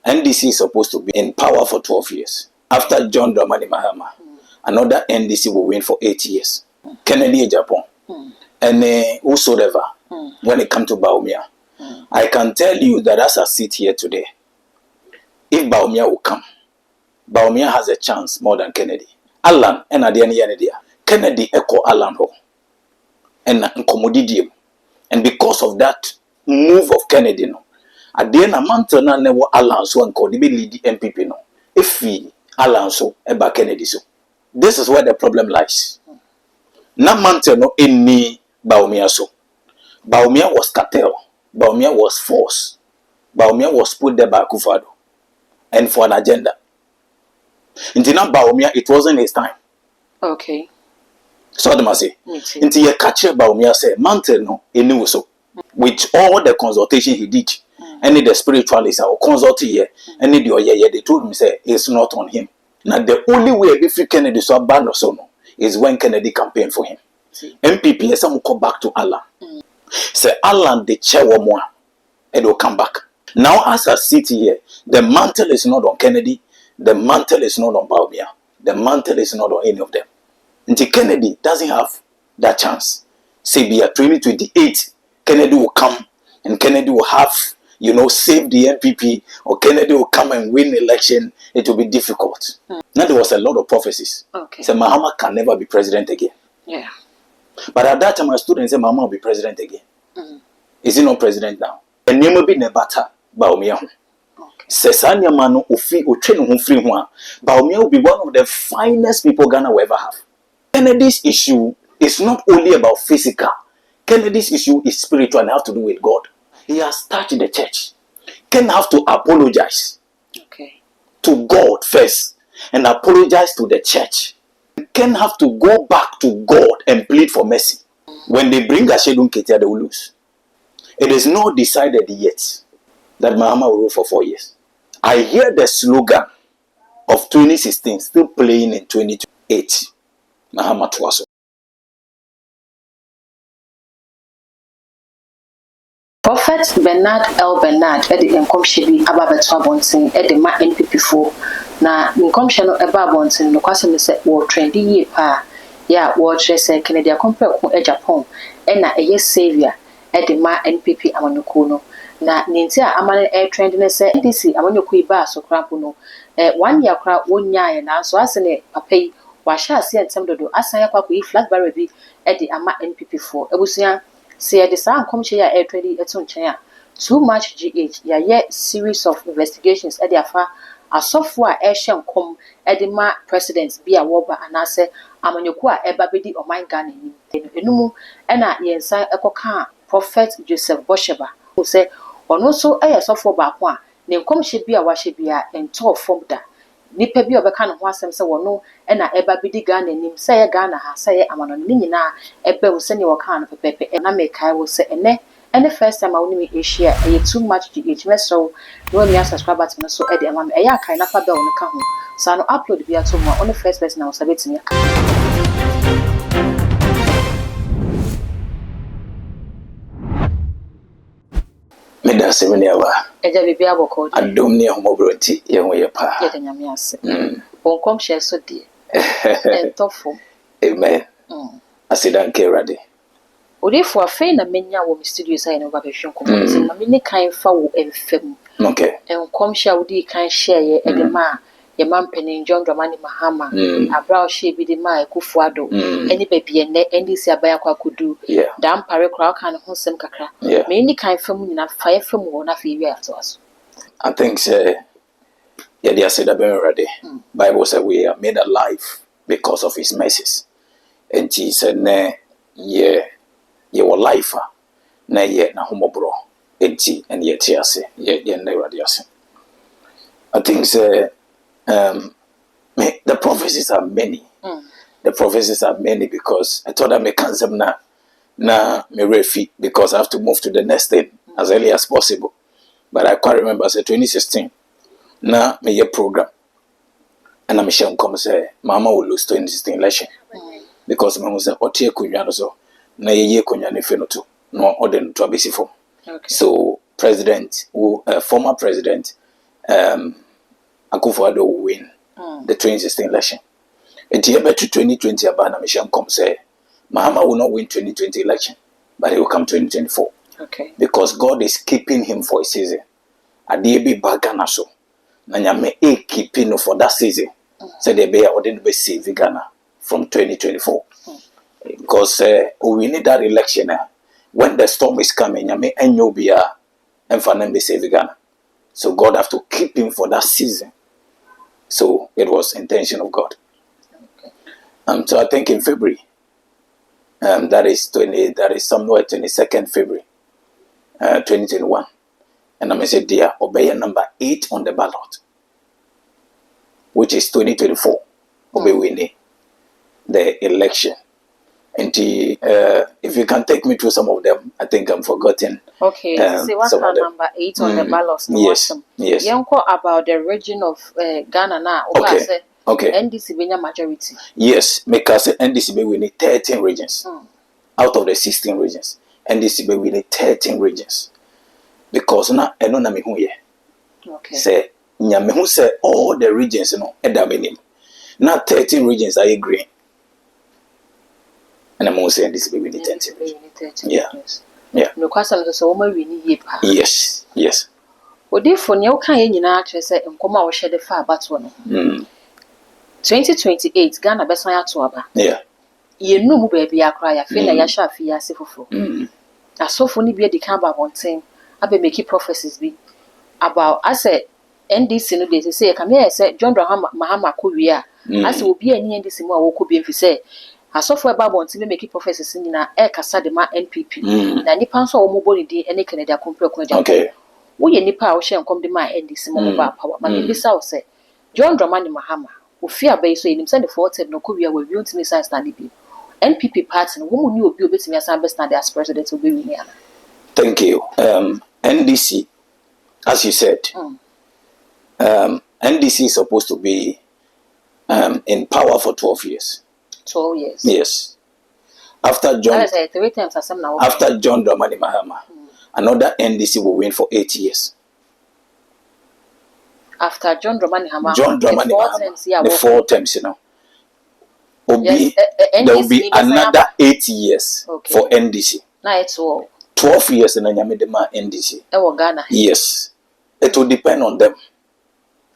NDC is supposed to be in power for 12 years. After John Dramani Mahama, another NDC will win for 8 years. Kennedy Agyapong, and whosoever, when it comes to Bawumia, I can tell you that as I sit here today, if Bawumia will come, Bawumia has a chance more than Kennedy. Alan, and Adiani Kennedy echo Alan ho, and Nkomodidium. And because of that move of Kennedy, no, at the end of month, na never Alan so and called the lead MPP no. If we Alan so about Kennedy so, this is where the problem lies. Na month no any Bawumia so. Bawumia was cartel. Bawumia was force. Bawumia was put there by Akufo-Addo and for an agenda. Until now, Bawumia, it wasn't his time. Okay. So I say, until you catch Bawumia say, mountain no, he knew so. With all the consultation he did, any the spiritualists or consult here, any the they told him say it's not on him. Now the only way if Kennedy so bad or so no is when Kennedy campaigned for him. MPP let some come back to Allah. Say Allah the chair one more, and will come back. Now as I sit here, the mantle is not on Kennedy. The mantle is not on Bawumia. The mantle is not on any of them. Until Kennedy doesn't have that chance. Say be at 2028, Kennedy will come and Kennedy will have, save the NPP, or Kennedy will come and win the election. It will be difficult. Now there was a lot of prophecies. Okay. Say Mahama can never be president again. Yeah. But at that time, my students said Mahama will be president again. Is he not president now? And never be nebata Bawumia. Sesanya manu ufi utrenu humfri hua. Bawumia will be one of the finest people Ghana will ever have. Kennedy's issue is not only about physical. Kennedy's issue is spiritual and have to do with God. He has touched the church. Ken have to apologize to God first and apologize to the church. Ken have to go back to God and plead for mercy. When they bring Ashedun Ketia, they will lose. It is not decided yet that Mahama will rule for 4 years. I hear the slogan of 2016 still playing in 2028. Mahama Twaso. Prophet Bernard L. Bernard at the Nkomshibi Ababeto Abontin at the Ma NPP4. Na Nkomshano Eba Abontin, no question is at war trendy ye pa. Ya, war dress Canada compare Agyapong, and a yes savior at the Ma NPP Amanukuno. Na Nintia Amane air trendiness NDC Amanuku ba so crapuno. 1 year crowd 1 year and also as in a pay. Washa see at some do asaya kwaku flag barraby at the Ama NPP4. Ebusia say the sound come share air trade at Sonchaya. Too much GH, ya series of investigations at the afar. A software air sham come at the Ma presidents be a woba and I say Amanyokua ebabedi or mine gun in Enumu and I yensa ekoka Prophet Joseph Bosheba who say or also a software back one. Name come should be a washibia and tall form that. Nipa bi obeka no ho asem se wono e na eba bi di Ghana nim se ye Ghana ha se ye amano ni nyina ebe wo se ne wo kan pepepe e na me kai wo se ene first time awoni me Asia e too much GH me so no me subscriber to me so e de ama me e ya kai na fa bell no ka ho so no upload bi ato mo on the first person na wo sabe timi aka me da se me ne wa eja bibi aboko adom ne homobronti ye ho ye pa ye de nyame ase onkom share so die entofo amen asidan ke rade Odefo afei na menya wo studio sai na obabehwe nkomo na me ne kan fa wo emfam okay enkom hia wo di kan share ye edema ye mampeni John Dramani Mahama abra o hye bi di ma Akufo-Addo eni baabi ene NDC abaya kwakudu da mpare kra kan ho sem kakra me ni kan fam nyina fa ye fam wo na fa wi ato aso I think say yeah they said about already Bible said we are made alive because of his mercies and Jesus ne your life na ye na homobro enti and ye tiase ye na radiase I think say the prophecies are many. The prophecies are many because I thought I may cancel na me refi because I have to move to the next thing as early as possible. But I quite remember say 2016 na me ye program and I'm sure come say Mama will lose 2016 election because Mama say otie kunwa no so na ye kunwa ne fe no to no ode no to abesifo. So president who former president Akufo-Addo will win the 2016 election. And here to 2020 Abana Mission come say Mahama will not win 2020 election, but he will come 2024. Okay. Because God is keeping him for a season. Adiebi bagana so. Na nyame keeping for that season. So they be ordained be save Ghana from 2024. Because we need that election when the storm is coming, nyame enyo bia emfa be save Ghana. So God have to keep him for that season. So it was intention of God. Okay. So I think in February, that is somewhere 22nd February, 2021. And I said, dear, obey number 8 on the ballot, which is 2024. Obey winning the election. And if you can take me through some of them, I think I'm forgotten. Okay, see what's number 8 on the ballot? Yes, yes. You talk about the region of Ghana now. Okay, okay. NDC being a majority. Yes, because NDC we need 13 regions out of the 16 regions. NDC we need 13 regions because now I don't know me who ye. Okay. Say nyame who say all the regions now 13 regions are green. And I'm also saying this baby need 13. Yeah. Yeah. No question so woman we need pa. Yes. Yes. Odi for ne woka ye nyina akere say nkoma wo hye fa abato no. 2028 Ghana besan ato aba. Yeah. Ye nu mu ba bia akra ya fe na ya sha afi ya se fofo. Asofo ni bia di kan ba bonten abe make prophecies bi about I say NDC no dey say come here say John Mahama ko wi a ase obi ani NDC mu a wo ko bi mfi say asofo eba bonten make prophecies ni na e kasa de ma NPP na nipa nso wo mo boni di ene Canada kompre ko ja. Okay. Wo ye nipa a wo hye nkom de ma NDC mu ba power ma bi sa wo say John Mahama ofi abai so enim say the forte no ko wi a we ntimi san stand bi NPP party no wo mu ni obi obetimi asan be stand as president obi wi ni ana. Thank you. NDC, as you said, NDC is supposed to be in power for 12 years. 12 years. Yes. After John Dramani Mahama, another NDC will win for 8 years. After John Dramani Mahama, the 4 terms, you know. Yes, there will be another 8 years for NDC. Now it's all 12 years in Anyamidema NDC. Ghana. Yes. It will depend on them.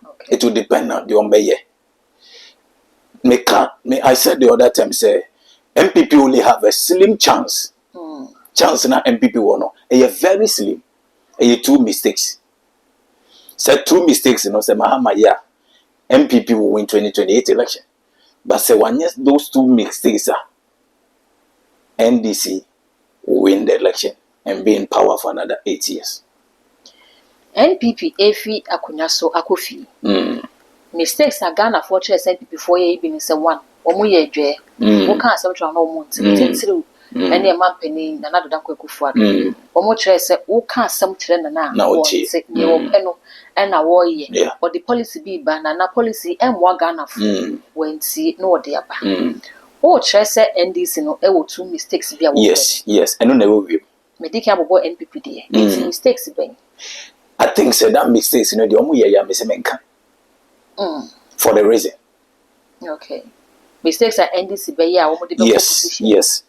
Okay. It will depend on the Ombeye. I said the other time, say, MPP only have a slim chance. Chance na MPP will know. A very slim. A 2 mistakes. Say 2 mistakes, you know, say Mahama, yeah. MPP will win 2028 election. But say one yes, those 2 mistakes are NDC will win the election and be in power for another 8 years. NPP efi akunyaso akofi. Mistakes are Ghana for NPP 4 years been say one. Omo ye dwe. Wo kan asem twa na omo ntitiru. Ene ma peni na nado danko Akufo-Addo. Omo kire say wo kan asem kire na wo se ye wo peno na wo ye. Or the policy be ba na policy emwa Ghana for wenti no de aba. Wo kire say NDC no e wo 2 mistakes bia wo. Yes, eno na wo wi. Mediki abobo NPP de. It's mistakes ben. I think say that mistakes, you know, the omu ya me se menka. For the reason. Okay. Mistakes are NDC be ya omu de position. Yes.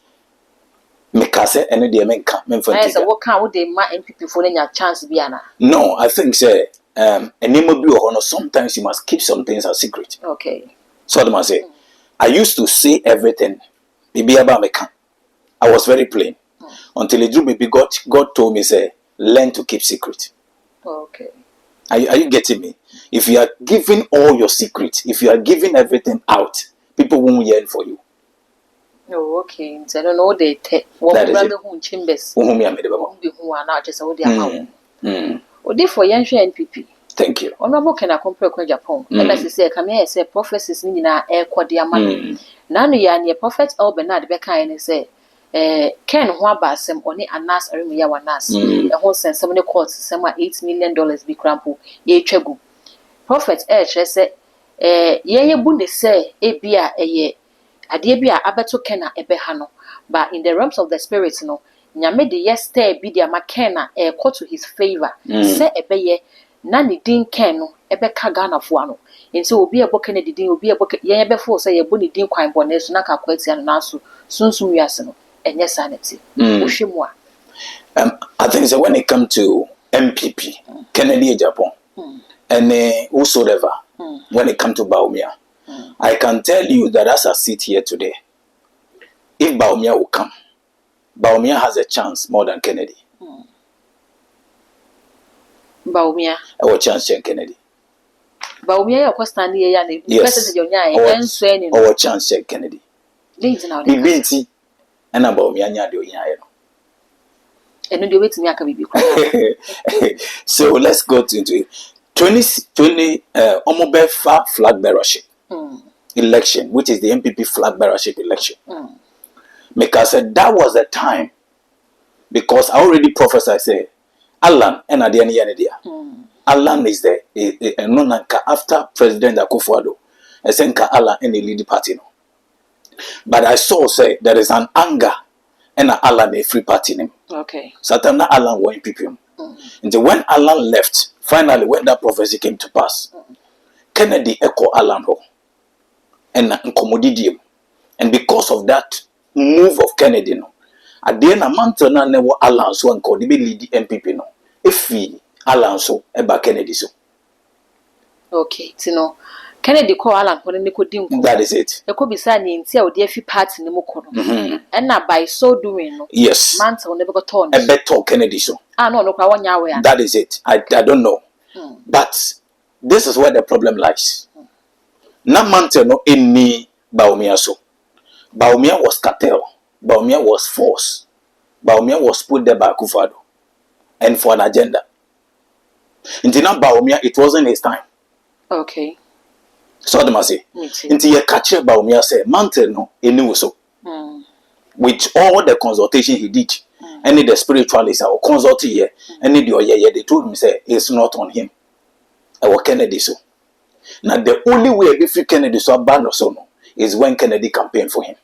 Mekase ene de menka memfa ntiga. What can wo de ma NPP for nya chance bi ana? No, I think say enemo bi o no sometimes you must keep some things a secret. Okay. So I must say I used to say everything. Bibi aba meka. I was very plain. Until it drew baby God told me say learn to keep secret. Okay. Are you getting me? If you are giving all your secrets, if you are giving everything out, people won't yearn for you. Oh, okay. So I don't know they take. That is it. For NPP. Thank you. Honorable can compare Agyapong. And as I say, come here, say prophecies in air quadiaman. None ya prophet Bernard Becca and say. Ken Wabasem or Anas Arimiya Wanas, a whole sense, so many courts, some $8 million be crampo, ye chegu. Prophet say, ye bunde say, a beer, a ye, a dear beer, abato kenna, a behano, but in the realms of the spirits, no, Nyame de yes, stay, be dear Makena, a court to his favor, say a beye, na ne din ken no ebeka Ghana fo ano nti obi ebo Kennedy din obi ebo ye befo say ye bo ne din kwan bone so na ka kwatia no naso sunsun wiase no enye sanity wohwemu a I think so when it comes to MPP, Kennedy Agyapong, and whosoever, when it comes to Bawumia, I can tell you that as I sit here today, if Bawumia will come, Bawumia has a chance more than Kennedy. Bawumia. Our chance than Kennedy. Bawumia ya stand here ya ne yes. Our chance than Kennedy. BBT and Bawumia nya de onya no. So let's go into it. 2020 Omobefa flag bearership election, which is the MPP flag bearership election. Because that was the time, because I already prophesied, say, Alan and Adiani Yanidia. Alan is there, after President Akufo-Addo, I think Alan and the lead party. No. But I saw, say, there is an anger and Alan a free party name. Okay. So I'm not Alan won MPP. And when Alan left, finally when that prophecy came to pass, Kennedy echo Alan ho and Nkomodidium. And because of that move of Kennedy, no, at the end of month na never Alan so and called the lead MPP no. If he Alan so eba Kennedy so. Okay, so Kennedy call Alan for the dim. That is it. There could be signing until the FP party in the Mokono. And now by so doing, yes, Mantle never got torn. A better Kennedy so. Ah, no, I want your. That is it. I don't know. But this is where the problem lies. Na Mantle no any Bawumia so. Bawumia was cartel. Bawumia was force. Bawumia was put there by Akufo-Addo and for an agenda. Until now Bawumia, it wasn't his time. Okay. So the say, until you catch Bawumia say, Mantle no, he knew so. With all the consultation he did, any the spiritualists or consult here, any the they told me say it's not on him. I was Kennedy so. Now the only way if you Kennedy so bad or so no is when Kennedy campaigned for him.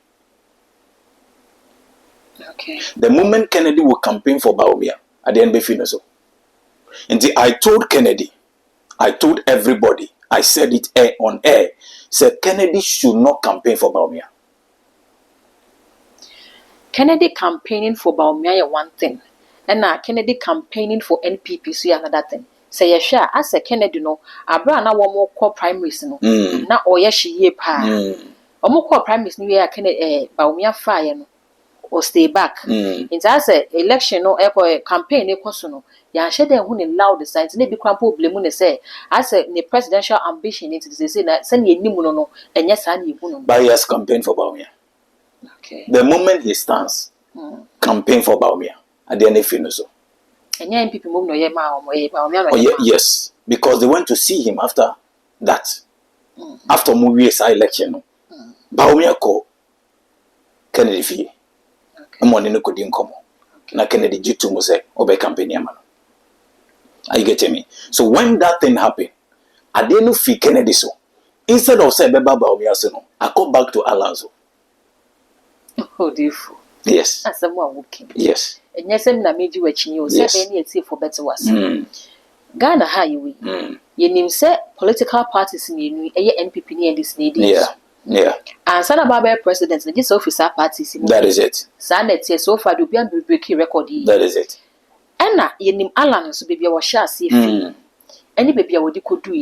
Okay. The moment Kennedy will campaign for Bawumia, at the end of so. Until I told Kennedy, I told everybody, I said it on air, said Kennedy should not campaign for Bawumia. Kennedy campaigning for Bawumia one thing, and now Kennedy campaigning for NPP so another thing. Say you share as a Kennedy no, abra na one more core primaries no, na oye she ye pa. Omo core primaries no ye Kennedy Bawumia fire no, or stay back. It's as a election no campaign e koso no. Ya share dem who ne loud signs na bi kwampo blemu ne say as a ne presidential ambition it is say na say ne nimu no enye sa na ihu no. But he has campaigned for Bawumia. Okay. The moment he stands, campaign for Bawumia, at the end of so. And yeah, people move no yema or yes, because they went to see him after that. After movie election, Bawumia called Kennedy fee. And money no could come. Na Kennedy jitu mo say obe campaign man. Are you getting me? So when that thing happened, I didn't feel Kennedy so. Instead of say Beba Bawumia so no, I come back to Alonso. Oh, beautiful. Yes. As someone working. Yes. And yes, I'm not made you watching you. Yes. Say for better was. Ghana highway. You name say political parties in you. NPP near this need. Yeah. And son about presidents. This officer parties. That is it. Sanet so far do be a breaking record. That is it. And now you name Alan so baby was shall see. Any baby I would could do.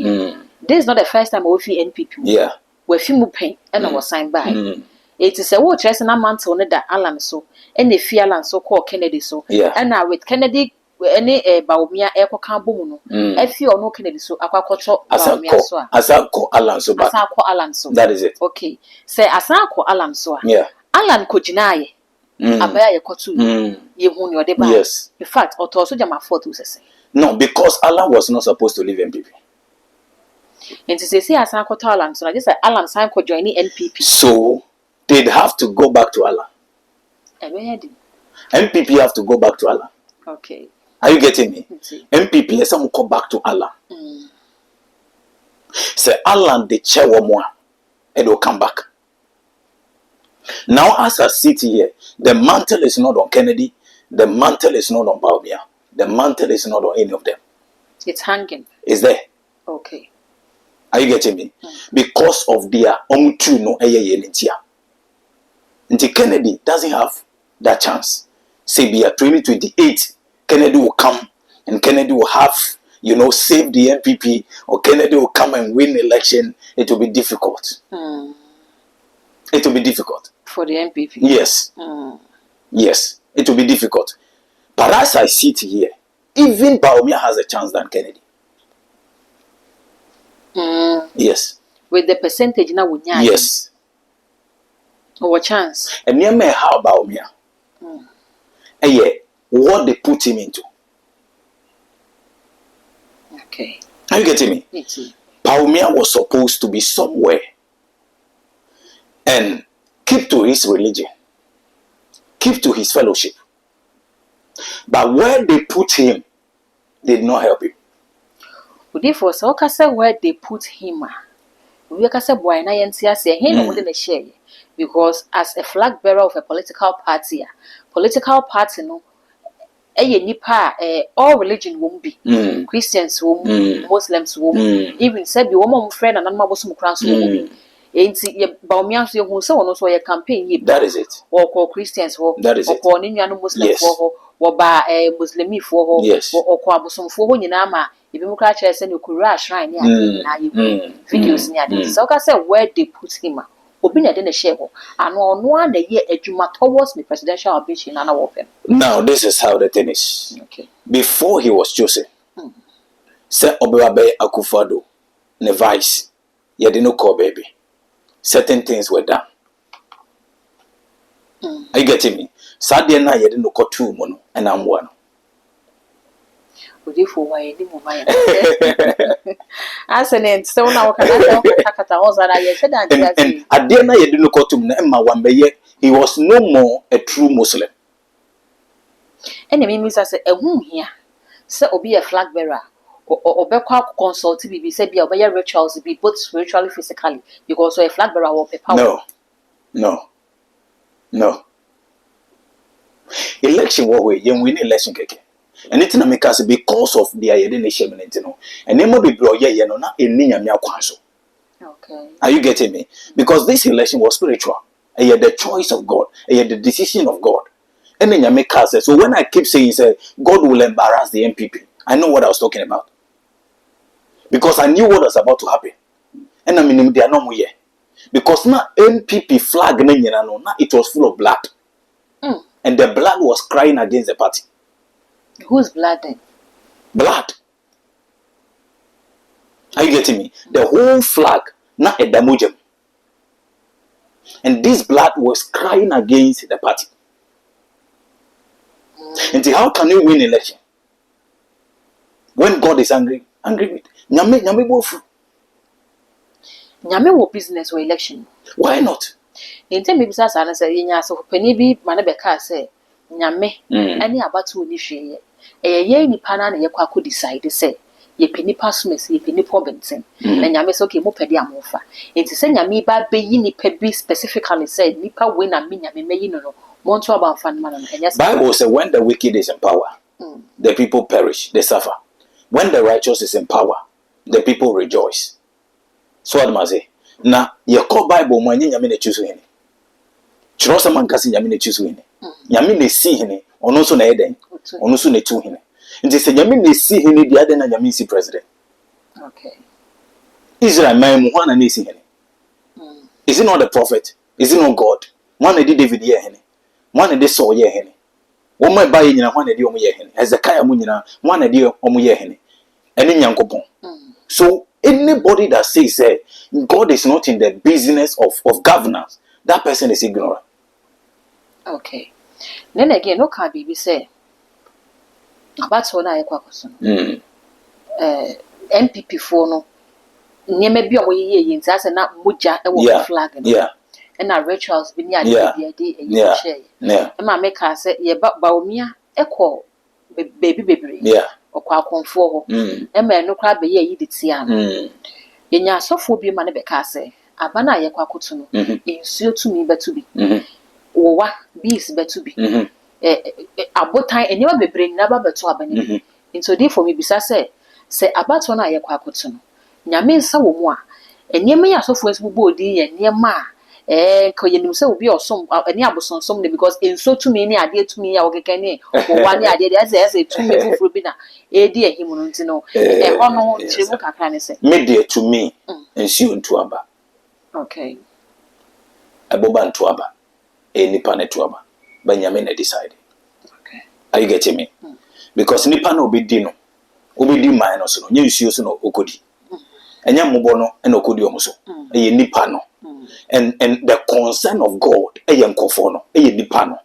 This is not the first time I will feel NPP. Yeah. Where few pain and I was signed by. It is a watch as an amount on that Alan so, and the fear Alan so called Kennedy so, and now with Kennedy, any Bawumia echo cambono, if you are no Kennedy so, aquaculture as I call Alan so, as I call Alan so. That is it. Okay, say as I call Alan so, Alan could deny a bear cotu, you won your debate. Yes, in fact, or also my photos say. No, because Alan was not supposed to leave NPP. And to say, as I call Alan, so I just said Alan sign could join the NPP. So they'd have to go back to Allah. MPP have to go back to Allah. Okay. Are you getting me? MPP, let someone come back to Allah. Say Allah, the chair one more, and will come back. Now, as I sit here, the mantle is not on Kennedy, the mantle is not on Bawumia, the mantle is not on any of them. It's hanging. is there. Okay. Are you getting me? Because of their own true no Nti Kennedy doesn't have that chance. Say be 2028, Kennedy will come and Kennedy will have, save the NPP, or Kennedy will come and win the election. It will be difficult. It will be difficult. For the NPP? Yes. Yes, it will be difficult. But as I sit here, even Baumia has a chance than Kennedy. Yes. With the percentage now, yes. Or chance. And near me, how about me? And yeah, what they put him into. Okay. Are you getting me? Baumia was supposed to be somewhere and keep to his religion, keep to his fellowship. But where they put him did not help him. Therefore, so where they put him, we can say boy na yentia say he no wouldn't share because as a flag bearer of a political party no nipa all religion won't be Christians won't Muslims won't even say be woman friend and another Muslim cross won't enti ye baumia so hu say ono so ye campaign ye that is it or Christians wo or nianu Muslims wo ba Muslimi fo ho or abosomfo ho nyina ma ebi mu kra kire say no kura shrine ya na ye videos ni ade so ka say where they put him obi na de na share ho ano na ye adwuma towards the presidential ambition na warfare. Now this is how the thing is. Okay. Before he was chosen, say Obiwabe Akufo-Addo ne vice ye did no call baby. Certain things were done. Are you getting me? Sadia na ye did no call two mono and I'm one. For why any more my as an end, so now can I was that I said that and Adiana ye did no call to Emma one bay, he was no more a true Muslim. Enemy means I said a womb here, so be a flag bearer or Becqua consult be said be a rituals be both spiritually, physically, because a flag bearer or a power. No. Election what way, you win election keke. And it's not make us because of the identity, and they might be bro, not in Niamia Kwanso. Okay. Are you getting me? Because this election was spiritual, and yet the choice of God, and yet the decision of God. And then you make us so when I keep saying, say, God will embarrass the NPP, I know what I was talking about. Because I knew what was about to happen. And I mean, they are no more here. Because now NPP flag, now it was full of blood. And the blood was crying against the party. Whose blood then? Blood. Are you getting me? The whole flag, not a damage. And this blood was crying against the party. And how can you win election? When God is angry with Nyame bofu. Nyame wo business or election. Why not? In time maybe sasa na say yenya so pani bi mane be ka say Nyame ani abatu oni hwe ye nipa na ye kwa ko decide say ye pani pasmes ye pani province na Nyame say okay mo pedi amofa enti say Nyame ba be yi nipa bi specifically say nipa we na me Nyame meyi no monto about fan man and Bible says when the wicked is in power, the people perish, they suffer. When the righteous is in power, the people rejoice. So what must say? Now, your core Bible, my name is choose him. Chirosa man kasi Nyame choose him. Nyame ne see him, on also na eden, on also ne two him. And they say Nyame ne see him the other na Nyame see president. Okay. Israel man muhana ne see him. Is it not the prophet? Is it not God? One did David ye him. One de Saul ye hene. One might buy in one de omu ye hene. Hezekiah munina, one de omu ye hene. Any Nyankopon. So anybody that says God is not in the business of governance, that person is ignorant. Okay. Then again, no can be say about so na ekwakoso. MPP for no. Nyeme bi omo ye yin say na moja e wo flag no. Yeah. And our rituals be near the share. And my maker said, ye but Baumia, equal baby, or quite conform. And man, no crab be ye did see him. In your sophobia manabeka say, Abana ye quacotuno, in suit to me but to be. Or what bees but to be. A boat time and never be bring never but to happen. Into day for me, besides say, se abato na ye kwa akoto no nyame nsa wo mu a enema ya asofo esi bubu odi ye nema ko yenim se obi osom eni abosonsom ne because enso tumi ni ade tumi ya wokeka ni wo wa ni ade de ase tumi fufuro bi na edi ehim no ntino ho no nchiremu kakra ne se media to me ensu ntu aba okay aboba ntu aba nipa ne to aba ba nyame na decide okay are you getting me because nipa na obedi no obedi minus no nye nsuo so no okodi enya mmobo no na okodi omuso eye nipa no and the concern of God eye nkofo no eye nipa no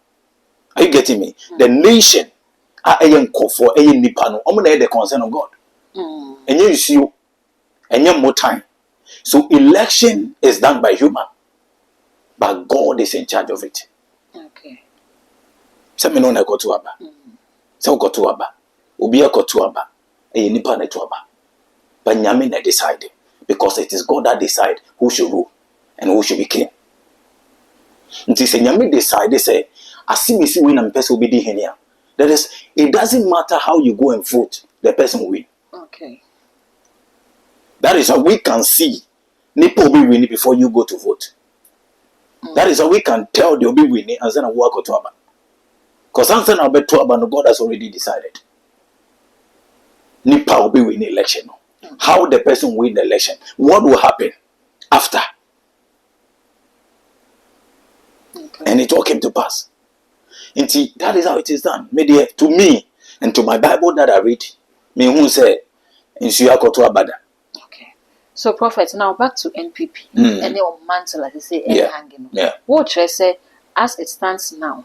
are you getting me the nation eye nkofo eye nipa no omo na the concern of God enye nsuo enye motan so election is done by human but God is in charge of it okay se me no na ekoto aba se okoto aba obi ekoto aba eye nipa na to aba but nyame na decide because it is God that decide who should rule and who should be king. Nti se nyame decide say asimisi we na mpese obi di henia. That is, it doesn't matter how you go and vote, the person will win. Okay. That is how we can see nipa obi win before you go to vote. That is how we can tell the obi win and then walk to aba. Because answer na beto aba no God has already decided. Nipa obi win election. How the person win the election? What will happen after? Okay. And it all came to pass. And see, that is how it is done. Maybe to me and to my Bible that I read, me who say in Suyakoto Abada. Okay. So prophet, now back to NPP. And they on mantle, as they say, hanging. Yeah. What I say, as it stands now,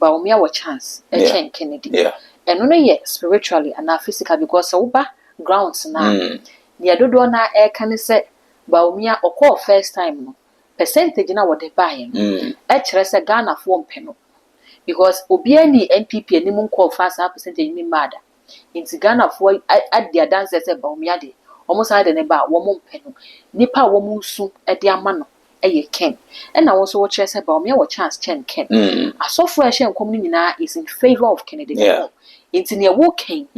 Baumia was chance, Chen Kennedy. Yeah. And only yet spiritually and not physical because Oba grounds now. Near Dodo na air can say Baumia or call first time no. Percentage na what they buy. Say Ghana form penal. Because Obiani NPP and Nimun call fast percentage ni mada. In Ghana for at their dancers about Miade, almost had an about 1 penal. Nipa woman soon at their mano, ken. And I also watch us about me or chance chen ken. A software share community is in favor of Kennedy. It's in your walking.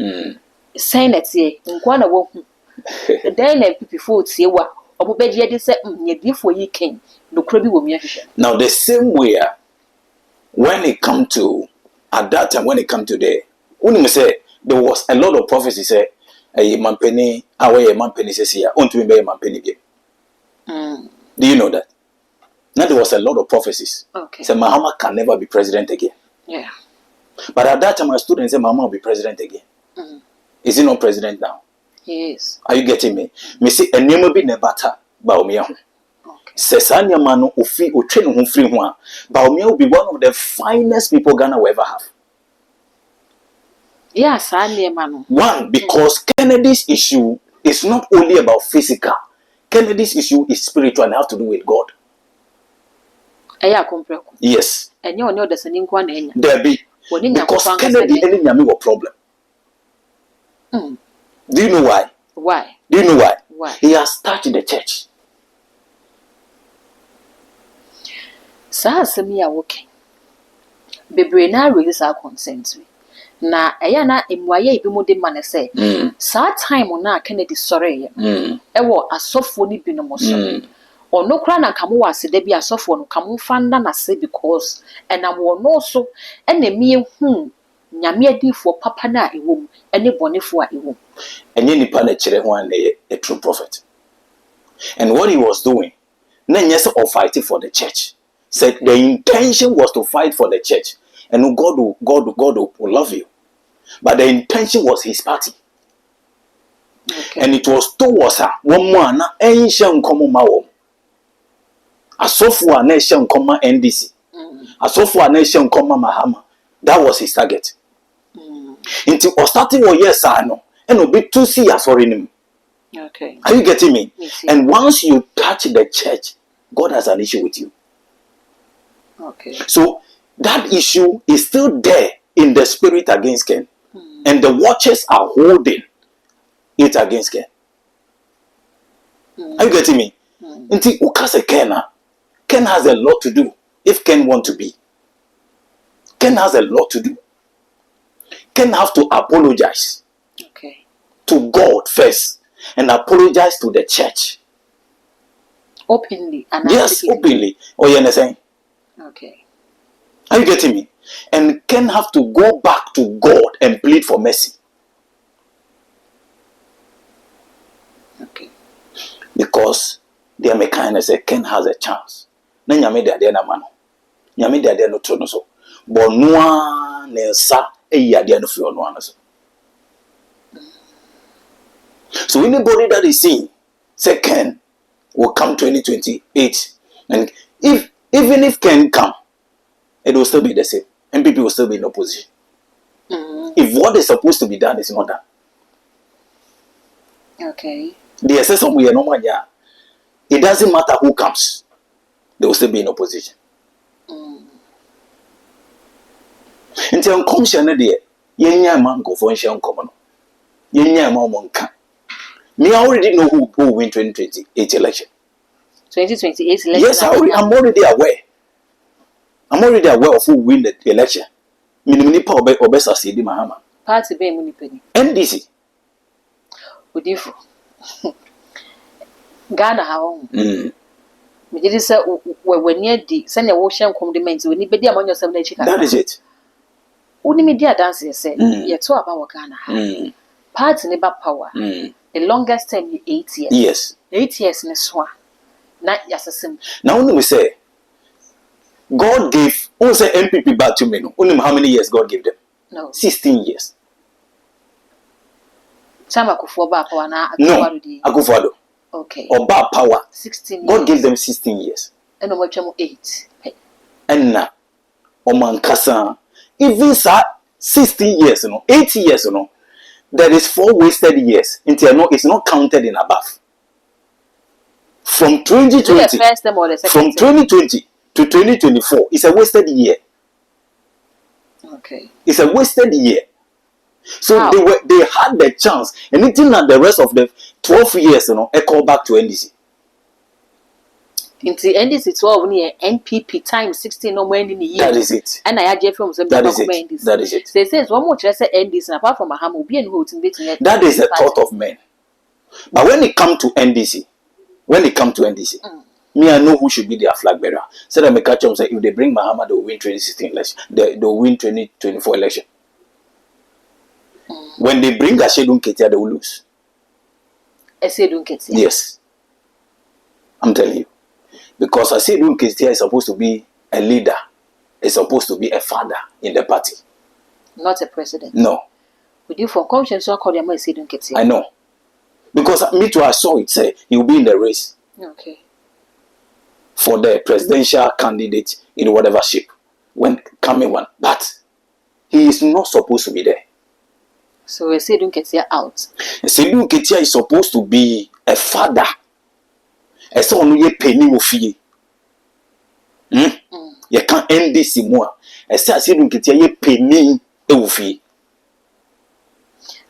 Saying that ye, in Guana walk. Then NPP food see what, or Bedia de set before ye came. No crabby woman. Now, the same way, when it come to, at that time, when it come to the, when you say, there was a lot of prophecy say, a man penny, away a man penny says here, unto me, a man penny. Do you know that? Now, there was a lot of prophecies. Okay. Say, Muhammad can never be president again. Yeah. But at that time, my students say, Muhammad will be president again. Is he not president now? He is. Are you getting me? Me say, and you may be nebata, Baumia. Sesanya mano ufi utreno hu free ho a Baumia will be one of the finest people Ghana will ever have. Yes, mano. One, because Kennedy's issue is not only about physical. Kennedy's issue is spiritual and have to do with God. Yes. And you know there's an inquiry. There be. Because Kennedy and Nyami were problem. Do you know why? Why? Do you know why? Why? He has touched the church. Sa asemi ya woke bebre na release our consent na eya na emwaye ibi mo de man say sa time na Kennedy sore ye ewo asofo ni bi no mo so ono kra na kamo wase da bi asofo no kamo fanda na se because enam wo no so ena mi hu nyame adifo papa na ewom ene bonefo a ewom enye nipa na kire ho an a true prophet, and what he was doing na nyese of fighting for the church. Said the intention was to fight for the church, and God will love you. But the intention was his party, and it was towards her. One more na ancient common mawom. Asofo a nation common NDC. Asofo a nation common Mahama. That was his target. Until starting 1 year no, and will be 2 years for him. Okay. Are you getting me? And once you touch the church, God has an issue with you. Okay. So that issue is still there in the spirit against Ken. And the watchers are holding it against Ken. Are you getting me? Until Ukase Ken has a lot to do if Ken want to be. Ken has a lot to do. Ken have to apologize. Okay. to God first and apologize to the church. Openly. And Yes, openly. Oh, you understand? Okay. Are you getting me? And Ken have to go back to God and plead for mercy. Okay. Because the American say Ken has a chance. Na nyame de ade na ma no. Nyame de ade no to no so. But noa ne nsa eyi ade no fi ono ano so. So anybody that is seeing say Ken will come 2028, and even if Ken come, it will still be the same. MPP will still be in opposition. If what is supposed to be done is not done. Okay. The excess we are no more. It doesn't matter who comes, they will still be in opposition. Until commission there, yenya man go for nshia nkomo. Yenya man monka. Me already know who will win 2028 election. 2028 election. Yes, I'm already aware. I'm already aware of who will win the election. Minimum pa obesa sidi mahama. Party be munipeni. NDC. Udifo. Ghana how. Me did say when near di send your ocean condiment when you be there among yourself na chika. That is it. Uni media dance say you talk about Ghana. Party never power. The longest time 8 years. Yes. 8 years in swa. Na yasasem. Now when we say God gave say MPP back to me no. Only how many years God gave them? No. 16 years. Chama kufuwa ba power na No. Akufo-Addo. Okay. Or bad power. 16 years. God gave them 16 years. And no much 8. And now, Omankasa, even 16 years, 80 years, there is 4 wasted years. It's not counted in above. From 2020, from 2020 to 2024, it's a wasted year. Okay. It's a wasted year. So How? they had the chance. Anything that the rest of the 12 years, I call back to NDC. Into NDC 12 near NPP times 16 no more in the year. That is it. And I had from some That is it. That is it. They says one more just say NDC apart from a ham will be in who to that is the thought of men. But when it come to NDC, me I know who should be their flag bearer. So that me catch them say if they bring Muhammad, they will win 2016 election. They will win 2024 election. When they bring Ashedun Ketia, they will lose. Ashedun Ketia. Yes. I'm telling you. Because Ashedun Ketia is supposed to be a leader. Is supposed to be a father in the party. Not a president. No. Would you for conscience so call him Ashedun Ketia? I know. Because me too, I saw it say he will be in the race. Okay. For the presidential candidate in whatever shape when coming one. But he is not supposed to be there. So Ashedun Ketia out. Ashedun Ketia is supposed to be a father. A son who ye penny ofie. You can't end this in more. Ashedun Ketia ye penny ofie.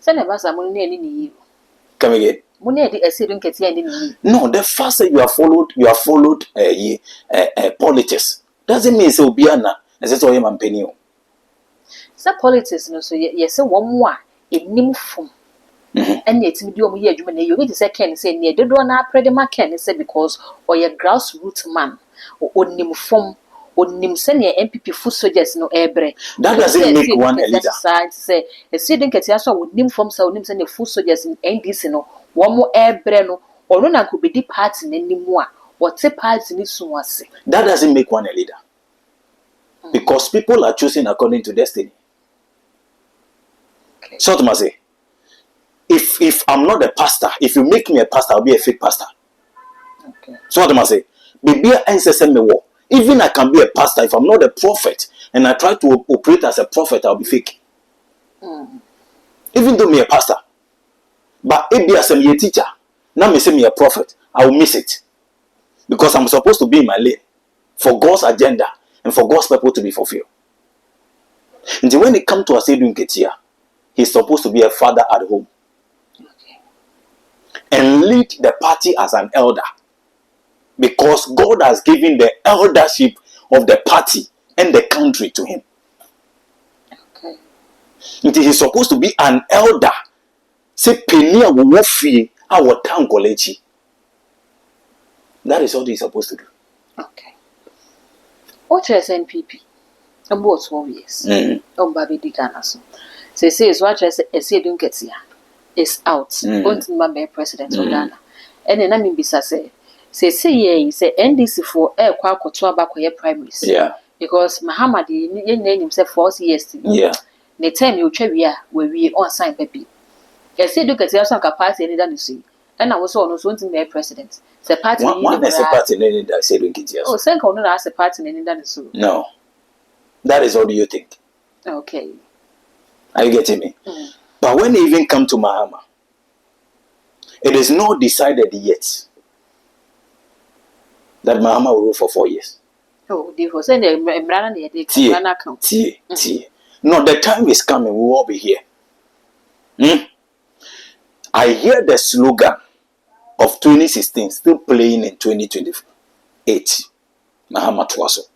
Send a bus among any. Come again. No, the faster you have followed politics. Doesn't mean so Biana. As it's all your man penny. So politics no so yes one more in nimfum. And yet medium year you get the second say near the door na predema ken say because or your grassroots man or nimfum or nim send your MPP foot soldiers no ebre. That doesn't make one a leader. Say a student get ya so with nimfum so nim send your foot soldiers in NDC no one more ebre no or no na could be deep party anymore. What a party ni so say. That doesn't make one a leader. Because people are choosing according to destiny. Okay. So to say, if I'm not a pastor, if you make me a pastor, I'll be a fake pastor. Okay. So what am I say? Maybe even I can be a pastor if I'm not a prophet and I try to operate as a prophet, I'll be fake. Even though me a pastor, but if I am a teacher, now me say me a prophet, I will miss it because I'm supposed to be in my lane for God's agenda and for God's purpose to be fulfilled. And when it comes to Ashedun Ketia, he's supposed to be a father at home. Okay. And lead the party as an elder. Because God has given the eldership of the party and the country to him. Okay. And he's supposed to be an elder Say penny a wo fie our town college. That is what he's supposed to do. Okay. What is NPP? About 12 years. Oh, baby, the Ghana. Say, is what I say, don't get here. It's out. Don't remember president of Ghana. And then I mean, Bisa say, ye, say, NDC for air quack or 12 back your primaries. Yeah. Because Muhammad, name himself 4 years. Yeah. The time you trivia where we on sign baby. I say, look at your son capacity any than you see. And I was almost wanting to be president. The party, one is a party in that said, oh, thank God, not as a party any than you. No. That is all you think. Okay. Are you getting me? But when you even come to Mahama, it is not decided yet that Mahama will rule for 4 years. Oh, they were saying T. No, the time is coming. We will all be here. I hear the slogan of 2016 still playing in 2028. Mahama Twaso.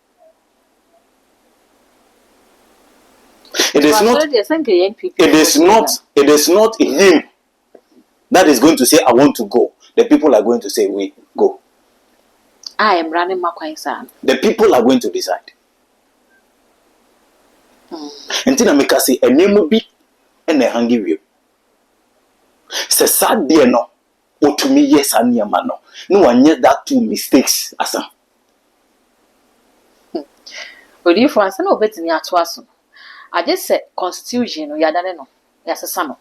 It is not him that is going to say, I want to go. The people are going to say, we go. I am running my son. The people are going to decide. And then I make us say, a name be and a hungry view. Say, sad dear no, or to me, yes, and your man. No one yet that two mistakes, asa. But if I say no better than Twaso. I just said constitution, ya done no. Yes, a summer.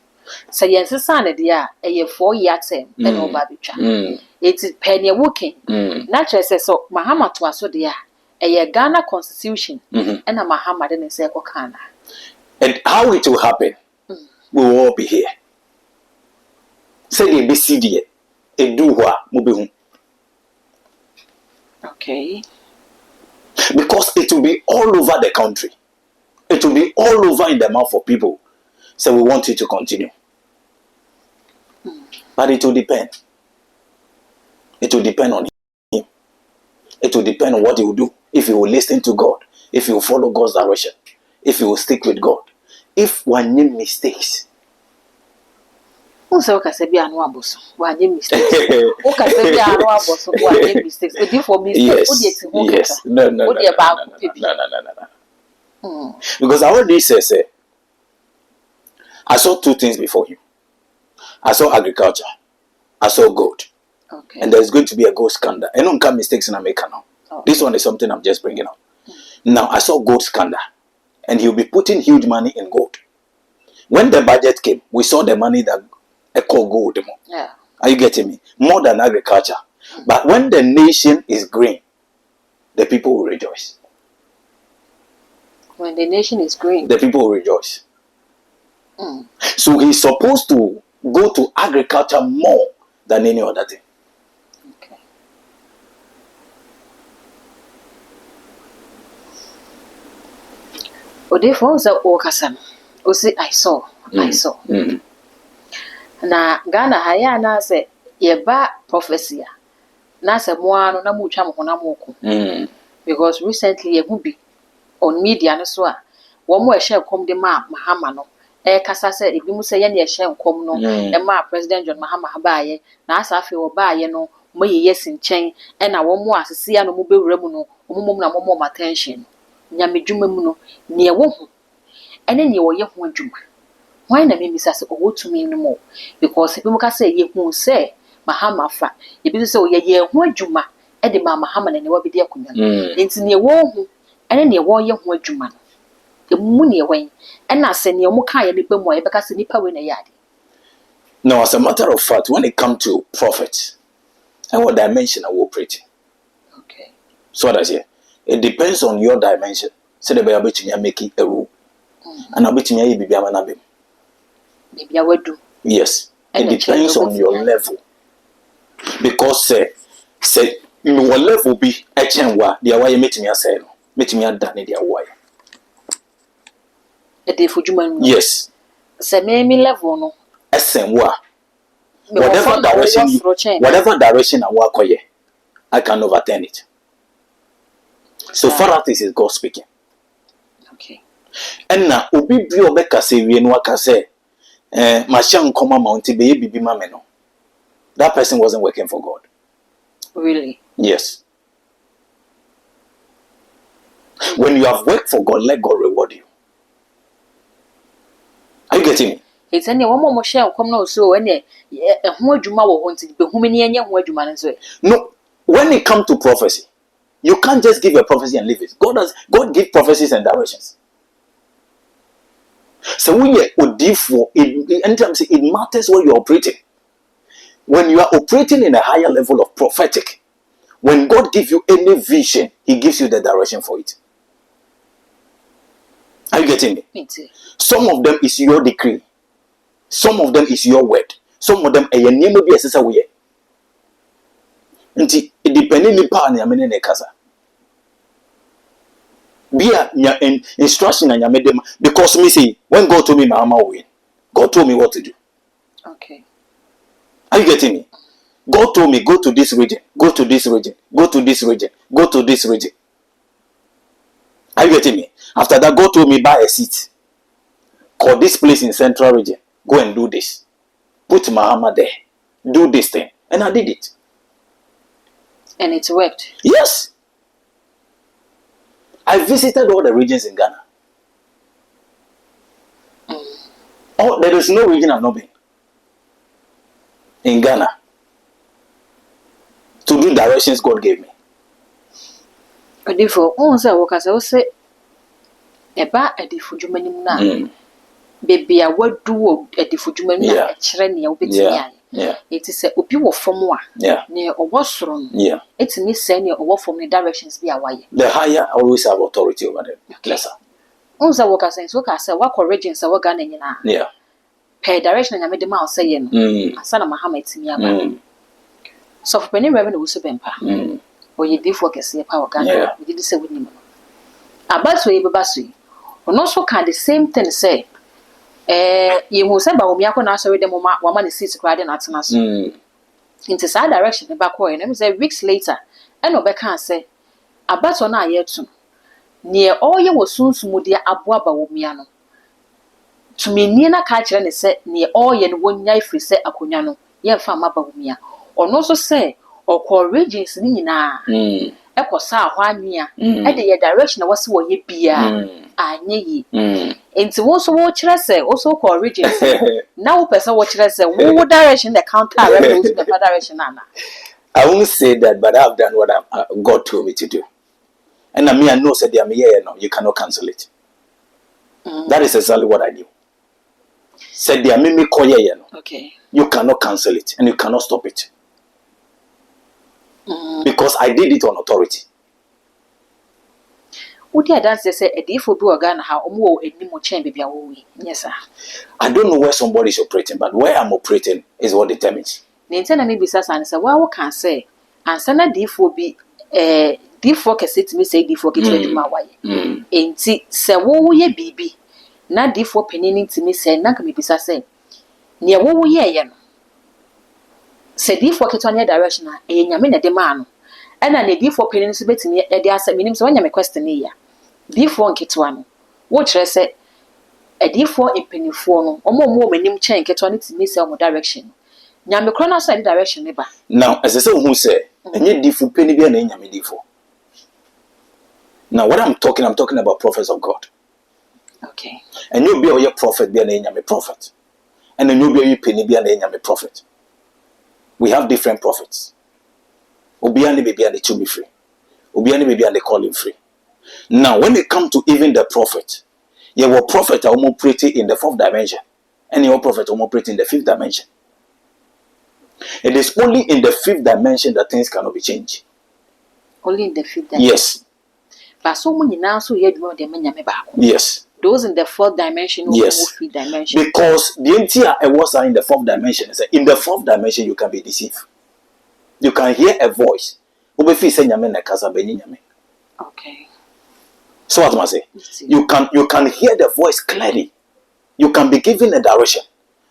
Say, yes, a son, a dear, a 4-year term, and no baby child. It is penny walking. Naturally, says so, Mahama Twaso, dear, a Ghana constitution, and a Muhammad in a circle can. And how it will happen, we will all be here. Say, the BCD, a do what, moving. Okay. Because it will be all over the country. It will be all over in the mouth of people. So we want it to continue. But it will depend. It will depend on him. It will depend on what he will do. If he will listen to God. If he will follow God's direction. If he will stick with God. If one make mistakes. Who say okay say be anu aboso? One make mistakes. Okay say be anu aboso. One make mistakes. But if for mistakes, yes. No. Because I already say, I saw two things before him. I saw agriculture. I saw gold. Okay. And there's going to be a gold scandal. I don't come mistakes in America now. Oh. This one is something I'm just bringing up. Now, I saw gold scandal. And he'll be putting huge money in gold. When the budget came, we saw the money that I call gold. Yeah. Are you getting me? More than agriculture. But when the nation is green, the people will rejoice. When the nation is green, the people will rejoice. So he's supposed to go to agriculture more than any other thing. Okay. Odefo was a okasam. Osi I saw. Na Ghana haya na se yeba prophecy. Na se moano na mutwa mo na moko. Because recently ye bi on media no so a wo mo ehye kom de ma Mahama no kasa se ebi mu se ye na ehye kom no ma President John Mahama baaye na asa afi wo baaye no mo ye sinchen na wo mo asese ya no mo bewura mu no mo na mo attention nyame dwuma mu no ne wo ho ene ne wo ye ho adwuma why na me misa se owo tumi no mo because ebi mu ka se ye hu se Mahama fa ebi se o ye ho adwuma de ma Mahama ne wa bi de akonya enti ne wo ho ene ne wo ye ho adwuma no emu ne wen ena se ne mo ka ye ne bamu ye beka se nipa we na yade. Now, as a matter of fact, when it comes to prophets and what dimension are we operating? Okay. So what I say, it depends on your dimension. So the Bible to me making a rule, and I'll be to me be a man. Maybe I will do. Yes, it depends on your level, because say your level be a chenwa. The away meet me a say, meet me a done the away. A day for Juman. Yes. Say me level no. Whatever direction I walk on, I can overturn it. So far as this is God speaking. Okay. And now, Obi Biobeka say we no can say Mashan Koma Mountain Baby Mameno. That person wasn't working for God. Really? Yes. When you have worked for God, let God reward you. Are you getting me? It's any one more share come no so any who juma wo wanted be who many any who juma so. No, when it comes to prophecy, you can't just give a prophecy and leave it. God give prophecies and directions. So when you for it matters where you're operating. When you are operating in a higher level of prophetic, when God gives you any vision, He gives you the direction for it. Are you getting me? Me too. Some of them is your decree. Some of them is your word. Some of them a name will be a way. Nti depending on power na amene ne kasa. Be a instruction and yamede because me say when God told me my mama will win, God told me what to do. Okay. Are you getting me? God told me go to this region, go to this region, go to this region, go to this region. Are you getting me? After that, God told me buy a seat. Call this place in central region. Go and do this. Put my mama there. Do this thing. And I did it. And it worked. Yes. I visited all the regions in Ghana. Oh, there is no region I've not been. In Ghana. To do directions God gave me. Therefore, on say work say eba edifu dwumanim na. Baby a wadu edifu dwumanim na e kire ne obetimi aye. Yeah. It is a obi wo fom a. Yeah. Ne owo soro no. Yeah. Etimi say ne owo fom ne directions bi awaye. The higher always have authority over them. Okay. Lesser. On say work say so ka say wa regions say wa Ghana nyina. Yeah. Per direction na me de ma say ye no. Asana mahama etimi aba. So for penny revenue so bempa. Or ye before kese pa wa Ghana. We did say with him. Abaso ye bebaso yi. Ono so can the same thing say ye hu say ba wo mi akona so dem ma wa ma ne seat kra de na atena so. Into sa direction ne ba ko e na say weeks later and obeka say abaso na ayetu ne oye wo sunsumu de aboa ba wo mi ano. Tumeni na ka kire ne say ne oye no wonya ifri say akonya no ye fa ma ba wo mi a. Ono so say okọ regions ni nyina ekosa ahọ anwea e de ye direction na wose wo ye bia anye yi enti wo so wo kire se wo so okọ regions na wo pese wo kire se wo direction the counter revenue to the direction na. I won't say that, but I've done what God told me to do. And I know said I'm here no, you cannot cancel it. That is exactly what I do. Said they are me koye no. Okay. You cannot cancel it and you cannot stop it. Because I did it on authority. Would you dance say a defo bi organ ha omo enimo chen bibia wo wi. Yes sir. I don't know where somebody is operating, but where I'm operating is what determines. Nente na me bisa san say wa wo kan say ansa na defo bi defo kese me say defo ke twaduma waye. Enti se wo ye bibi na defo penini ntimi say na ka me bisa say ne wo ye no. Se defo ke twa ne direction a nyame na de ma no. Ena ne defo penini so betimi e de asa minim so wanya me question e ya. Defo nketwa no. Wo kire say defo empenifo no omo manim chen nketwa ne timi say omo direction. Nyame kro na so the direction ne ba. Now, as I say who say enye defo peni bia na nyame defo. Now, what I'm talking about prophets of God. Okay. And you be a prophet bia na nyame prophet. And then you be a penny bia na nyame prophet. We have different prophets. Obiani baby and the to be free. Obiani baby and they call him free. Now, when it comes to even the prophet, your prophet are operating in the fourth dimension, and your prophet are operating in the fifth dimension. It is only in the fifth dimension that things cannot be changed. Only in the fifth dimension. Yes. But so many now so you do the nyame ba. Yes. Those in the fourth dimension or fifth dimension. Because the entire was in the fourth dimension. In the fourth dimension, you can be deceived. You can hear a voice. Okay. So what must I say? You can hear the voice clearly. You can be given a direction,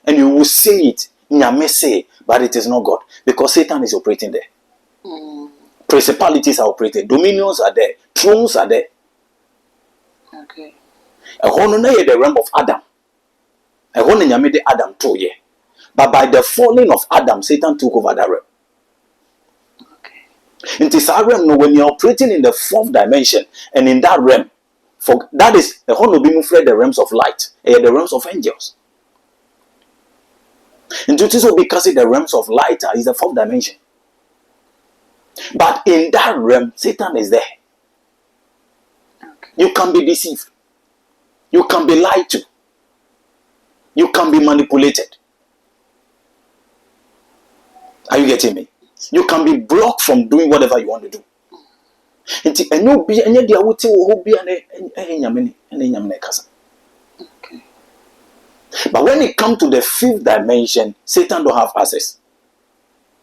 and you will say it. Nyame say, but it is not God because Satan is operating there. Principalities are operating. Dominions are there. Thrones are there. Okay. The realm of Adam. I want nyame de Adam to ye. But by the falling of Adam, Satan took over that realm. Okay. It is a realm no, when you're operating in the fourth dimension and in that realm, for that is the whole of the realms of light, the realms of angels. And it is because the realms of light is the fourth dimension. But in that realm, Satan is there. Okay. You can be deceived. You can be lied to. You can be manipulated. Are you getting me? You can be blocked from doing whatever you want to do. Okay. But when it comes to the fifth dimension, Satan don't have access.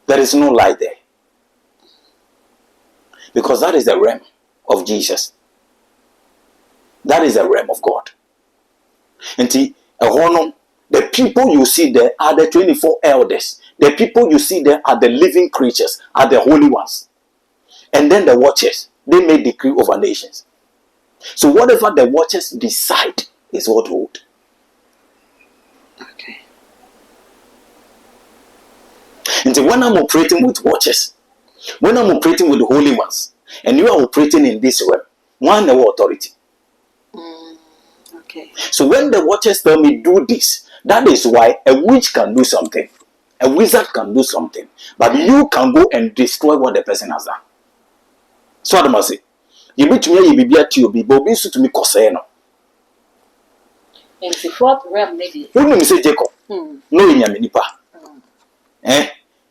There is no light there. Because that is the realm of Jesus. That is the realm of God. And the people you see there are the 24 elders. The people you see there are the living creatures, are the holy ones. And then the watchers, they make decree over nations. So whatever the watchers decide is what hold. Okay. And so when I'm operating with watchers, when I'm operating with the holy ones, and you are operating in this realm, one have authority. Okay. So when the watchers tell me do this, that is why a witch can do something, a wizard can do something, but you can go and destroy what the person has done. So I must say, you be to me, you be at you, be bobi to me coseno. In the fourth realm, maybe. Who name say Jacob? No in Yaminipa.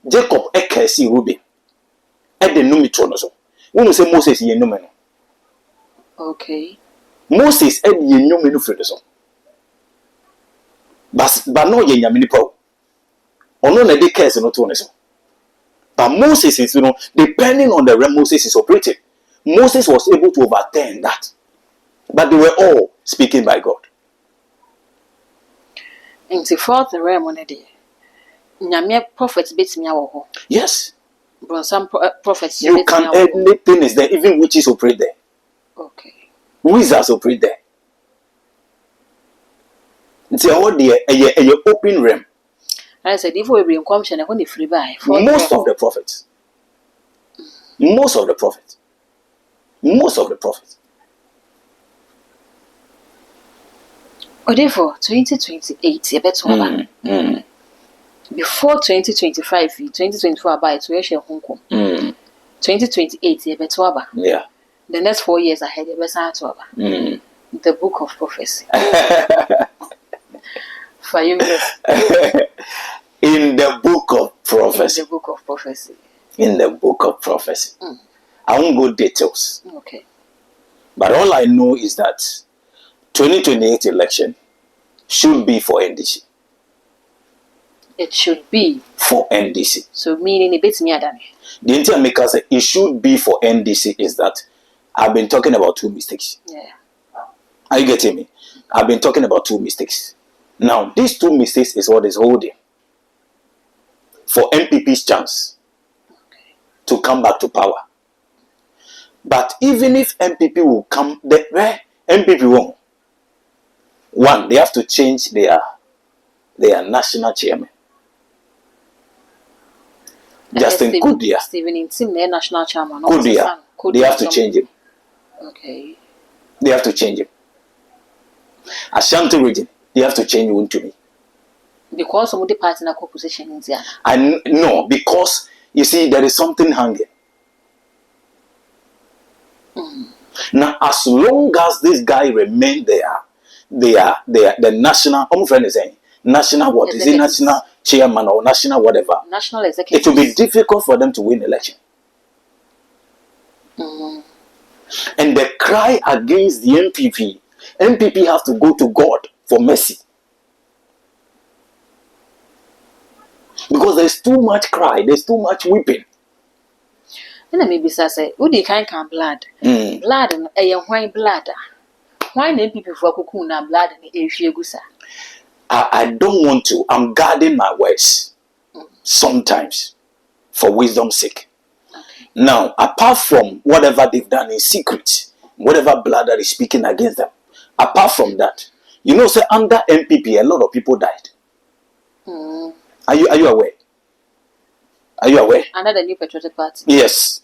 Jacob ekesi Ruben. The numitron so. Who say Moses ye numeno? Okay. Moses ye numenu fredoso. But no ye Yaminipa. Ono na de curse no to so. But Moses is, depending on the realm Moses is operating, Moses was able to overturn that. But they were all speaking by God. In the fourth realm, on a day, Nyame prophets beat me out. Yes. But some prophets. You can, anything is there, even witches operate there. Okay. Wizards operate there. It's a open realm. I said, if we bring consumption, I want to free by. Most of the prophets. Most of the prophets. Most of the prophets. Or therefore, 2028, a better before 2025, 2024 by it, we share Hong Kong. 2028, a better. Yeah. The next 4 years ahead, a better. The book of prophecy. For you, in the book of prophecy. In the book of prophecy. In the book of prophecy. I won't go details. Okay. But all I know is that 2028 election should be for NDC. It should be for NDC. So meaning it beats me Adam. The entire maker say it should be for NDC is that I've been talking about two mistakes. Yeah. Are you getting me? I've been talking about two mistakes. Now, these two mistakes is what is holding for MPP's chance to come back to power. But even if MPP will come, MPP won't. One, they have to change their national chairman. Justin Kudia. Stephen in team national chairman. Kudia. They have to change him. Okay. They have to change him. Ashanti region, they have to change him to me. Because some of the party in a position in there. No, because you see there is something hanging. Now, as long as this guy remain there, they are the national. I'm friend is saying national what is it? National chairman or national whatever. National executive. It will be difficult for them to win election. And the cry against the MPP have to go to God for mercy. Because there's too much cry, there's too much weeping. And maybe say, "Who the kind can blood? Blood and a wine blood. Why MPP for kukuna blood and a gusa?" I don't want to. I'm guarding my words sometimes for wisdom's sake. Okay. Now, apart from whatever they've done in secret, whatever blood that is speaking against them, apart from that, You know, say under MPP, a lot of people died. Are you aware? Are you aware? Under the new Patriotic Party. Yes.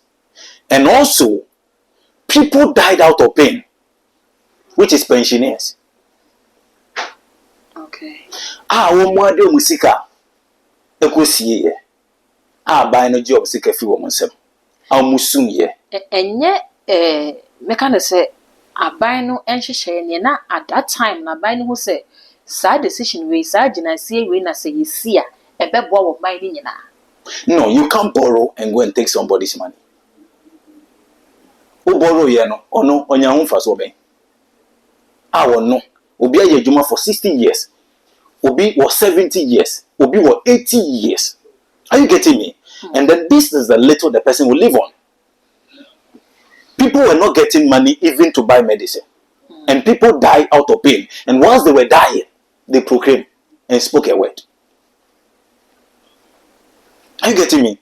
And also, people died out of pain, which is pensioners. Okay. Womade musika ekosie buy no job sika fi wo nsem. Musum ye. Enye meka ne say aban no enhyehyɛ ne na at that time na aban no hu say sa decision we sa gyinasie we na say yesi a ebeboa wo ban ni nyina. No, you can't borrow and go and take somebody's money. Who borrow ye no ono onya ho fa so ben. No. Obi aye adwuma for 60 years. Obi was 70 years. Obi was 80 years. Are you getting me? And then this is the little the person will live on. People were not getting money even to buy medicine. And people died out of pain. And once they were dying, they proclaimed and spoke a word. Are you getting me?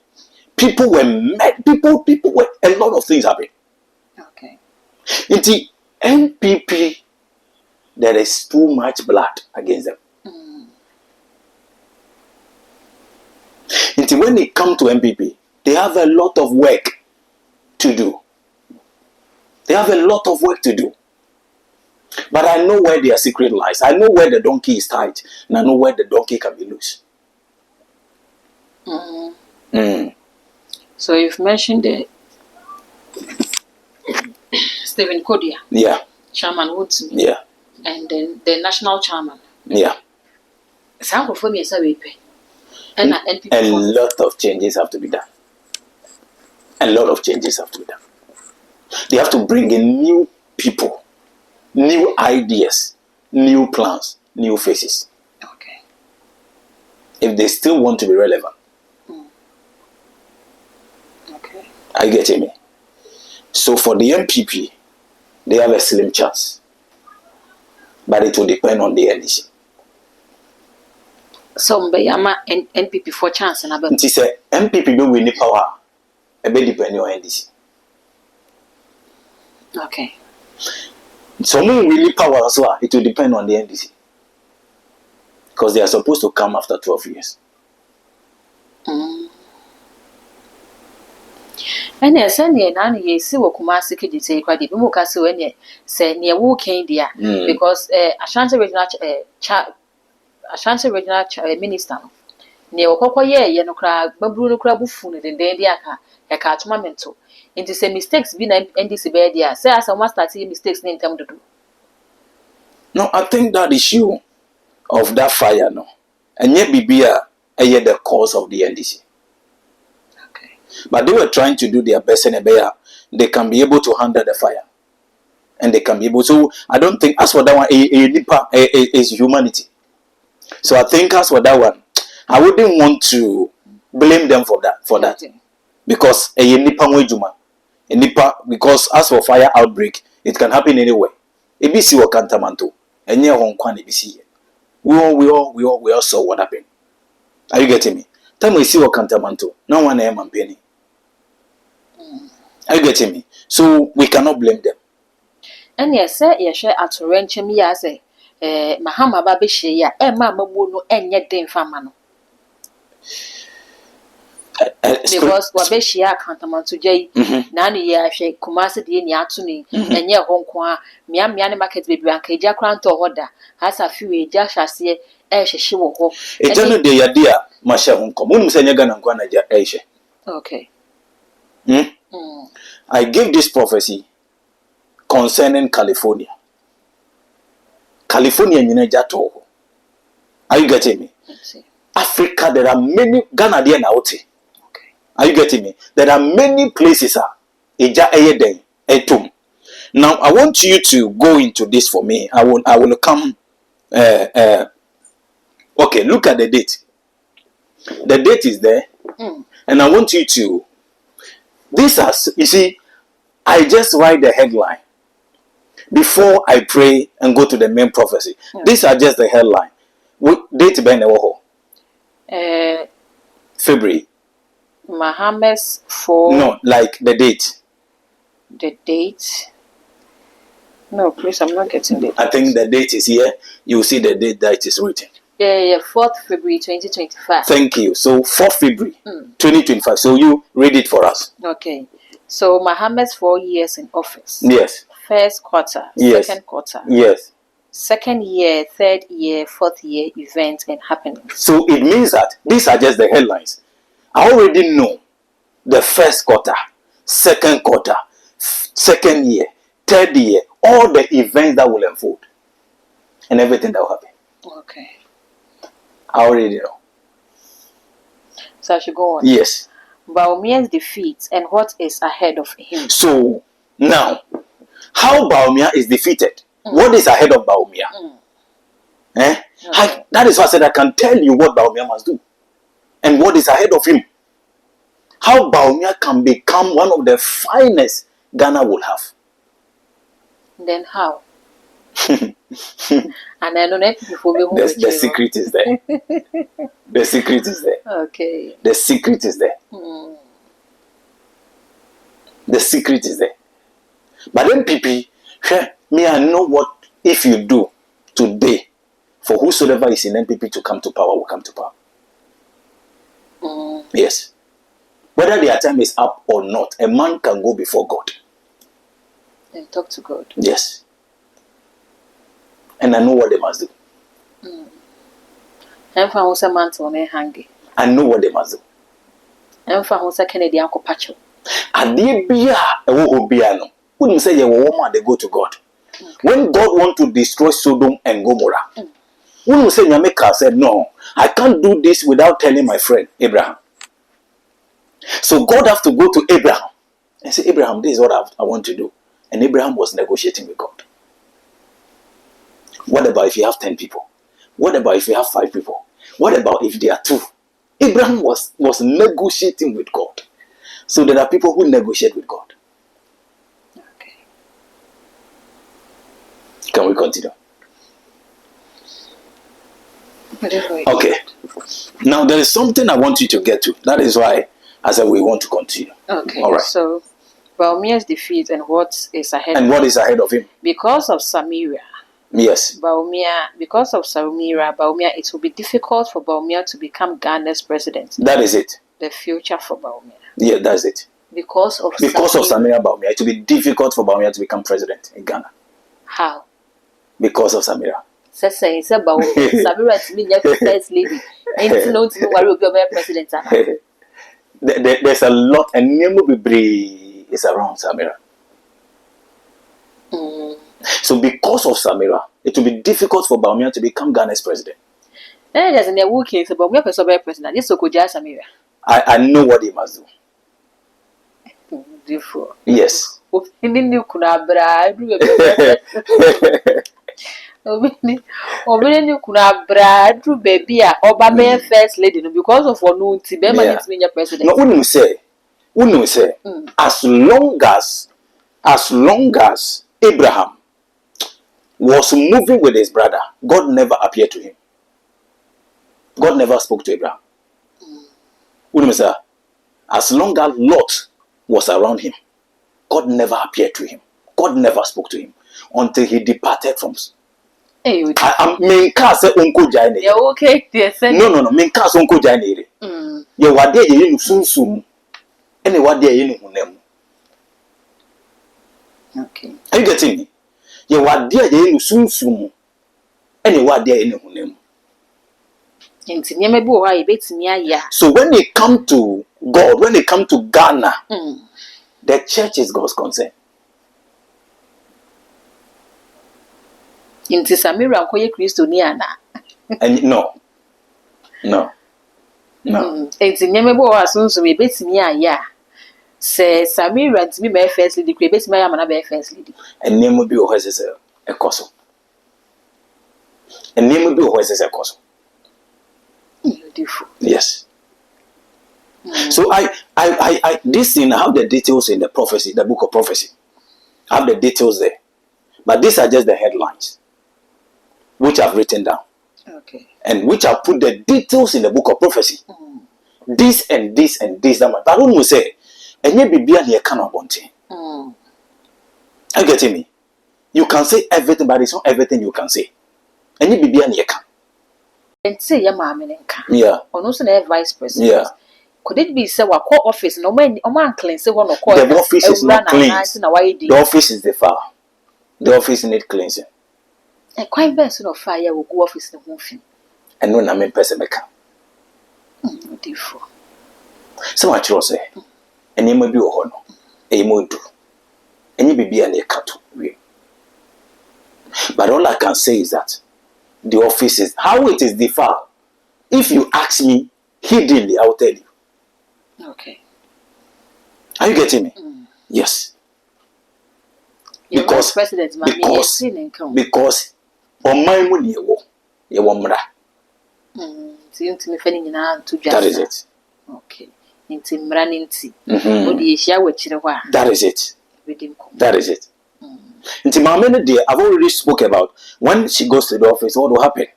People were mad. People were, a lot of things happened. Okay. In the NPP, there is too much blood against them. And when it comes to MPP, they have a lot of work to do. They have a lot of work to do. But I know where their secret lies. I know where the donkey is tied. And I know where the donkey can be loose. So you've mentioned the Stephen Kodia. Yeah. Chairman Woodsmith. Yeah. And then the national chairman. Yeah. Some of them is a weeping. And a lot of changes have to be done. A lot of changes have to be done. They have to bring in new people, new ideas, new plans, new faces. Okay. If they still want to be relevant. Okay. Are you getting me? So for the MPP, they have a slim chance. But it will depend on the NDC. So Mbayama and NPP for chance and about. It is a MPP don't win power. A bit depending on NDC. Okay. So when we need power as well, it will depend on the NDC. Because they are supposed to come after 12 years. And yes, and ye see what Kumasi could say quite the Mukasu when ye say near walking there because Ashanti regional minister near Okoko ye no crab, Babru crab food and then the catchmento. Into say mistakes been NDC bedia. Say as I must start seeing mistakes in time to do. No, I think that issue of that fire, no, and yet Bibia the cause of the NDC. Okay. But they were trying to do their best and they can be able to handle the fire. And they can be able to. I don't think, as for that one, is humanity. So I think as for that one, I wouldn't want to blame them for that. Because because as for fire outbreak, it can happen anywhere. ABC or Cantamanto, and near Hong Kong, ABC. We all saw what happened. Are you getting me? Time we see what Cantamanto, no one and penny. Are you getting me? So we cannot blame them. And yes, sir, yes, share at Renchim Yase, Mahama Babishi, Mamma Wuno, and yet Dame Famano. Because Wabeshia cantamount to Jay, Nani ya shake Kumasi in Yatuni, and ya Hong Kong, Miam Yana market baby and Kaja Crown to order, has a few just as ye, she will hope. A general day, dear, Masha Hong Kong, Senyagan and Guanaja Asia. Okay. I give this prophecy concerning California. California, Jato. Are you getting me? Africa, there are many Ghana there now. Are you getting me? There are many places. Now I want you to go into this for me. I will come. Okay, look at the date. The date is there, and I want you to. You see, I just write the headline before I pray and go to the main prophecy. These are just the headline. Date Ben February. Mohammed's for no, like the date. The date. No, please, I'm not getting it. I think the date is here. You see the date that it is written. Yeah, 4th February 2025. Thank you. So 4th February 2025. So you read it for us. Okay. So Muhammad's 4 years in office. Yes. First quarter, Yes. second quarter. Yes. Second year, third year, fourth year events and happenings. So it means that these are just the headlines. I already know the first quarter, second quarter, second year, third year, all the events that will unfold and everything that will happen. Okay. I already know. So I should go on. Yes. Baumia's defeat and what is ahead of him. So now, how Baumia is defeated? What is ahead of Baumia? Okay. That is why I said I can tell you what Baumia must do and what is ahead of him. How Baumia can become one of the finest Ghana will have. Then how? And I don't know before the secret is there. The secret is there. Okay. The secret is there. The secret is there. But then PP, me I know what if you do today for whosoever is in NPP to come to power will come to power. Yes. Whether their time is up or not, a man can go before God and talk to God. Yes. And I know what they must do. I know what they must do. Wouldn't say woman they go to God. When God want to destroy Sodom and Gomorrah, wouldn't say Nyameka said, no, I can't do this without telling my friend Abraham. So God have to go to Abraham and say, Abraham, this is what I want to do. And Abraham was negotiating with God. What about if you have 10 people? What about if you have 5 people? What about if there are 2? Abraham was negotiating with God. So there are people who negotiate with God. Okay. Can we continue? Okay. Now there is something I want you to get to. That is why I said we want to continue. Okay. All right. So Baumia's defeat and what is ahead what is ahead of him? Because of Samaria. Yes. Because of Samaria, it will be difficult for Baumia to become Ghana's president. That is it. The future for Baumia. Yeah, that's it. Because of Samaria Baumia, it will be difficult for Baumia to become president in Ghana. How? Because of Samaria. Samira to be the first lady. Ain't no to worry about president. There's a lot, and Nemu is around Samira. So because of Samira, it will be difficult for Baumia to become Ghana's president. There's a new case about Baumia president. This so could just Samira. I know what he must do. Therefore. Yes. Baby, Obama first lady because of one no president. No, wouldn't say as long as Abraham was moving with his brother, God never appeared to him. God never spoke to Abraham. Wouldn't say as long as Lot was around him, God never appeared to him. God never spoke to him until he departed from. Menka say unko jaine. Yeah, okay. No. Menka say unko jaine. Ye wade ye nu sunsum. Ene wade ye nu hunem. Okay. Are you getting me? Ye wade ye nu sunsum. Ene wade ye nu hunem. So when they come to God, when they come to Ghana, the church is God's concern. Inti Samira koye Kristo ni ana. And no. Inti nyemebo wa sunsu me betimi aya. Se Samira ntimi be first lady kure betimi aya mana be first lady. And name bi o hwese e koso. And name bi o hwese e koso. Beautiful. Yes. So I this thing I have the details in the prophecy, the book of prophecy. I have the details there. But these are just the headlines which I've written down. Okay. And which I've put the details in the book of prophecy. This and this and this. That I don't say, and you be here kind of wanting. Are you getting me? You can say everything, but it's not everything you can say. And you be an yeka. And say your mamma and can. Yeah. Or no, say vice president. Yeah. Could it be so? What court office? No man, clean. Say one or call. The office is not clean. The office is the file. The office need cleansing. A quite best of fire will go office the movie. And when I'm in person, Different. So much you say. And you may be a honor. A mo do. And you be an cut. But all I can say is that the office is how it is the file. If you ask me hiddenly, I will tell you. Okay. Are you getting me? Yes. Because on my money you want that is it. Okay. That is it. That is it. Into my many dear, I've already spoke about when she goes to the office, what will happen?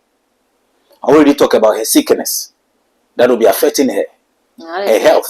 I already talk about her sickness that will be affecting her health.